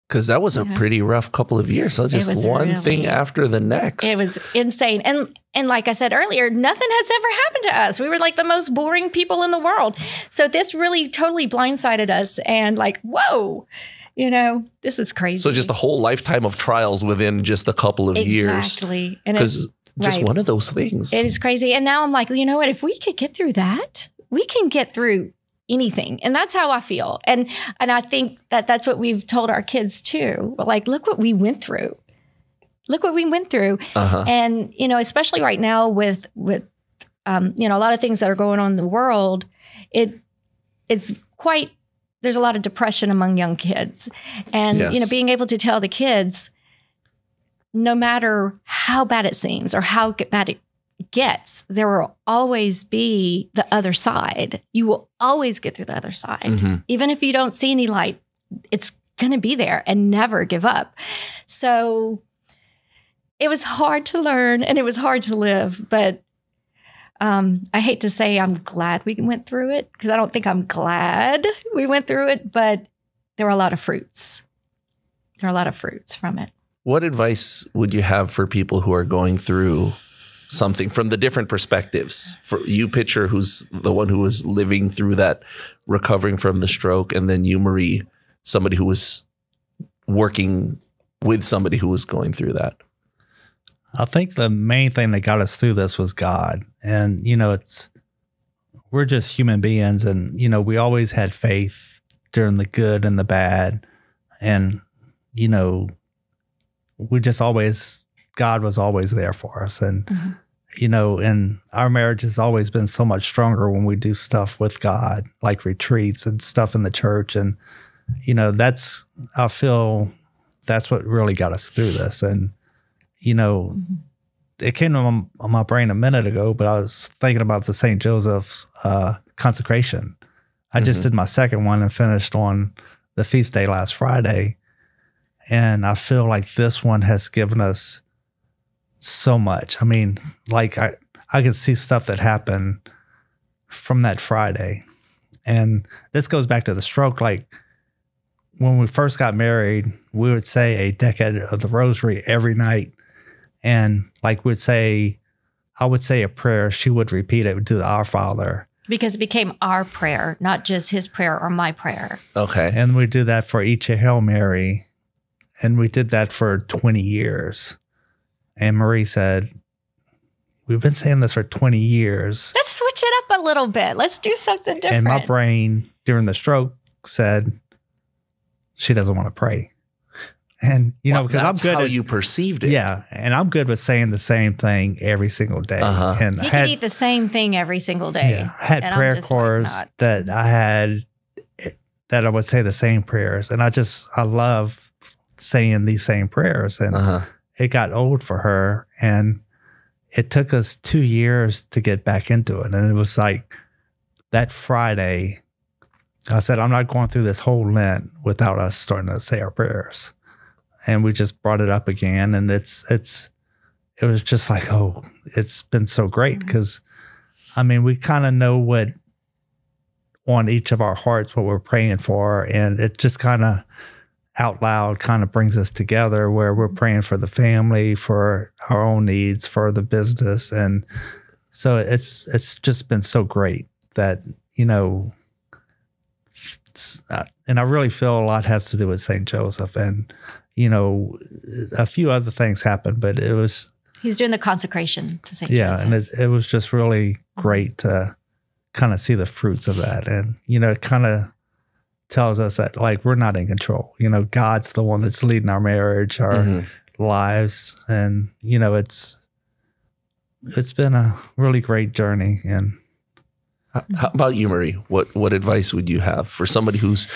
Because that was a pretty rough couple of years. So just one thing after the next. It was insane. And like I said earlier, nothing has ever happened to us. We were like the most boring people in the world. So this really totally blindsided us and like, whoa, you know, this is crazy. So just a whole lifetime of trials within just a couple of years. Exactly. And because just one of those things. It is crazy. And now I'm like, you know what? If we could get through that, we can get through anything. And that's how I feel. And I think that that's what we've told our kids too. Like, look what we went through. Look what we went through. And, you know, especially right now with you know, a lot of things that are going on in the world, it's quite, there's a lot of depression among young kids. And, you know, being able to tell the kids, no matter how bad it seems or how bad it gets, there will always be the other side. You will always get through the other side. Even if you don't see any light, it's going to be there, and never give up. So it was hard to learn and it was hard to live, but I hate to say I'm glad we went through it, because I don't think I'm glad we went through it, but there were a lot of fruits. There are a lot of fruits from it. What advice would you have for people who are going through something from the different perspectives? For you, Pitcher, who's the one who was living through that, recovering from the stroke, and then you, Marie, somebody who was working with somebody who was going through that. I think the main thing that got us through this was God. And, you know, we're just human beings, and, you know, we always had faith during the good and the bad. And, you know, God was always there for us. And, you know, and our marriage has always been so much stronger when we do stuff with God, like retreats and stuff in the church. And, you know, I feel that's what really got us through this. And, you know, it came to my brain a minute ago, but I was thinking about the St. Joseph's consecration. I just did my second one and finished on the feast day last Friday. And I feel like this one has given us so much. I mean, like I can see stuff that happened from that Friday. And this goes back to the stroke. Like when we first got married, we would say a decade of the rosary every night. And like I would say a prayer. She would repeat it to the Our Father. Because it became our prayer, not just his prayer or my prayer. Okay. And we do that for each Hail Mary. And we did that for 20 years. And Marie said, we've been saying this for 20 years. Let's switch it up a little bit. Let's do something different. And my brain during the stroke said, she doesn't want to pray. And, you know, because I'm good how you perceived it. Yeah. And I'm good with saying the same thing every single day. And you can eat the same thing every single day. Yeah, I had prayer corps that I would say the same prayers. And I love saying these same prayers. And it got old for her. And it took us 2 years to get back into it. And it was like that Friday, I said, I'm not going through this whole Lent without us starting to say our prayers. And we just brought it up again. And it was just like, oh, it's been so great. Because, I mean, we kind of know what on each of our hearts, what we're praying for. And it just kind of out loud kind of brings us together, where we're praying for the family, for our own needs, for the business. And so it's just been so great that, you know, and I really feel a lot has to do with St. Joseph. And, you know, a few other things happened, but he's doing the consecration to St. Joseph. Yeah, and it was just really great to kind of see the fruits of that. And, you know, it kind of tells us that, like, we're not in control. You know, God's the one that's leading our marriage, our lives. And, you know, it's been a really great journey. And how about you, Marie? What advice would you have for somebody who's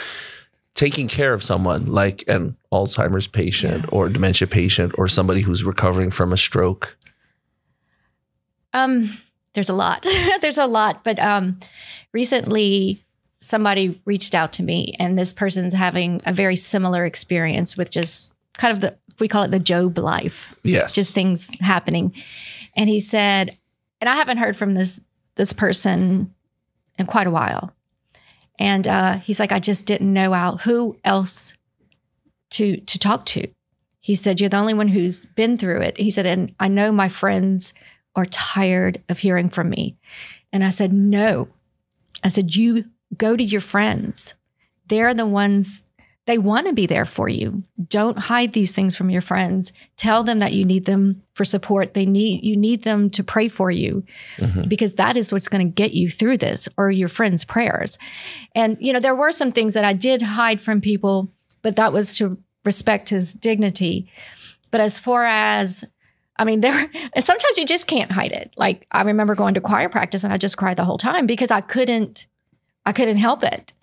taking care of someone like an Alzheimer's patient or dementia patient, or somebody who's recovering from a stroke? There's a lot. There's a lot. But recently, somebody reached out to me, and this person's having a very similar experience with just kind of we call it the Job life. Yes. Just things happening. And he said, and I haven't heard from this person in quite a while. And he's like, I just didn't know who else to talk to. He said, you're the only one who's been through it. He said, and I know my friends are tired of hearing from me. And I said, no. I said, you go to your friends. They're the ones, they want to be there for you. Don't hide these things from your friends. Tell them that you need them for support. You need them to pray for you, because that is what's going to get you through this, or your friends' prayers. And, there were some things that I did hide from people, but that was to respect his dignity. But as far as, and sometimes you just can't hide it. Like, I remember going to choir practice and I just cried the whole time because I couldn't help it.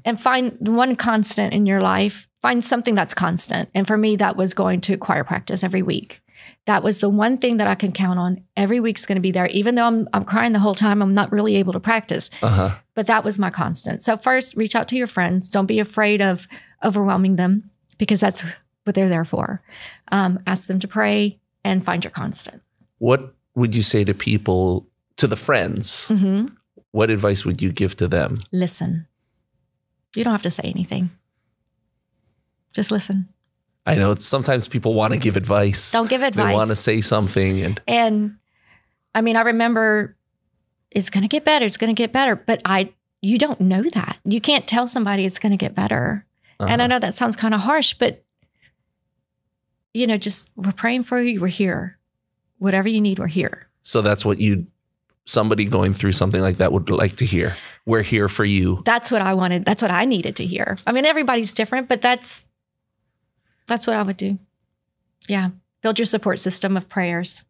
And find the one constant in your life, find something that's constant. And for me, that was going to choir practice every week. That was the one thing that I can count on. Every week's going to be there. Even though I'm crying the whole time, I'm not really able to practice. But that was my constant. So first, reach out to your friends. Don't be afraid of overwhelming them, because that's what they're there for. Ask them to pray and find your constant. What would you say to people, to the friends? What advice would you give to them? Listen. You don't have to say anything. Just listen. I know sometimes people want to give advice. Don't give advice. They want to say something. And I remember it's going to get better. It's going to get better. But you don't know that. You can't tell somebody it's going to get better. And I know that sounds kind of harsh, but just we're praying for you. We're here. Whatever you need, we're here. So that's what somebody going through something like that would like to hear. We're here for you. That's what I wanted. That's what I needed to hear. Everybody's different, but that's what I would do. Yeah. Build your support system of prayers.